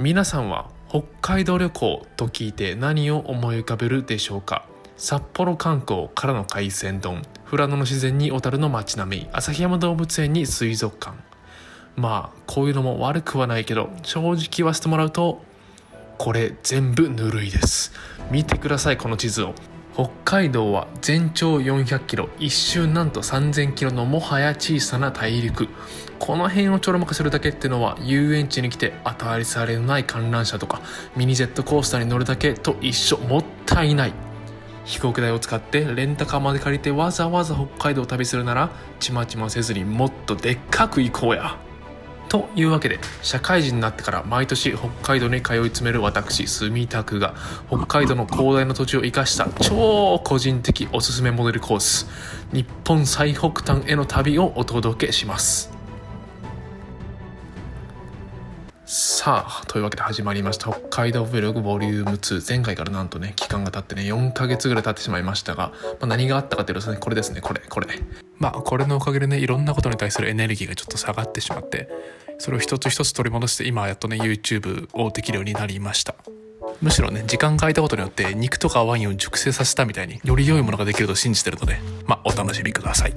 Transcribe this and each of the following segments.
皆さんは北海道旅行と聞いて何を思い浮かべるでしょうか。札幌観光からの海鮮丼、富良野の自然に小樽の街並み、旭山動物園に水族館。まあこういうのも悪くはないけど、正直言わせてもらうとこれ全部ぬるいです。見てください、この地図を。北海道は全長400キロ、一周なんと3000キロのもはや小さな大陸。この辺をちょろまかするだけってのは、遊園地に来て当たり障りのない観覧車とかミニジェットコースターに乗るだけと一緒。もったいない。飛行機代を使ってレンタカーまで借りてわざわざ北海道を旅するなら、ちまちませずにもっとでっかく行こうや。というわけで、社会人になってから毎年北海道に通い詰める私住宅が、北海道の広大な土地を生かした超個人的おすすめモデルコース、日本最北端への旅をお届けします。さあ、というわけで始まりました北海道 Vlog ボリューム2。前回からなんとね、期間が経ってね、4ヶ月ぐらい経ってしまいましたが、何があったかというとですね、これですね、これ。これのおかげでね、いろんなことに対するエネルギーがちょっと下がってしまって、それを一つ一つ取り戻して、今やっとね、YouTube をできるようになりました。むしろね、時間が空いたことによって肉とかワインを熟成させたみたいに、より良いものができると信じてるので、お楽しみください。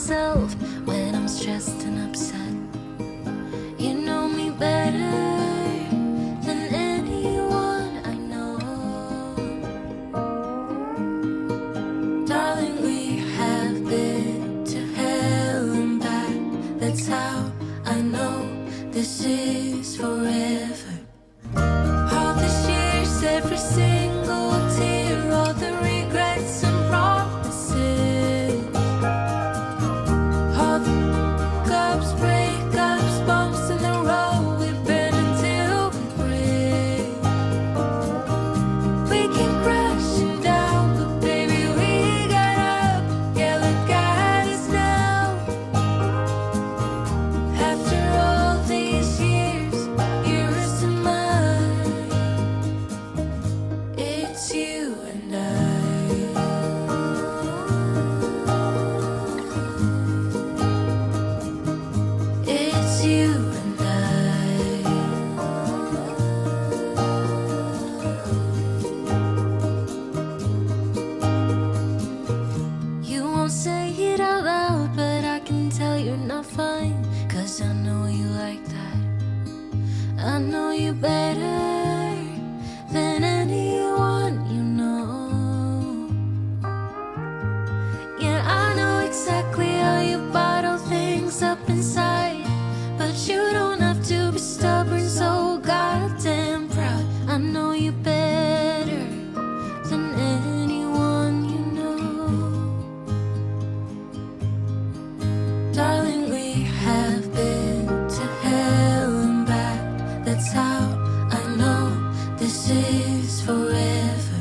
myself when I'm stressed and upset. You know me better than anyone I know. Darling, we have been to hell and back. That's how I know this is forever. All these years, every single tear, all the regrets and promises, all the cups, breakups, bumps in the road we've been until we break. We keep crashing down, but baby we got up. Yeah, look at us now. After all these years, yours and mine, it's you and I. It's you and I. You won't say it out loud, but I can tell you're not fine. 'Cause I know you like that. I know you better than anyone you know. Yeah, I know exactly how you bottle things up inside, but you don't have to be stubborn, so goddamn proud. I know you better than anyone you know. Darling, we have been to hell and back. That's how I know this is forever.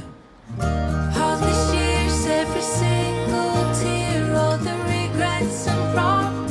All these years, every single tear, all the regrets and promises.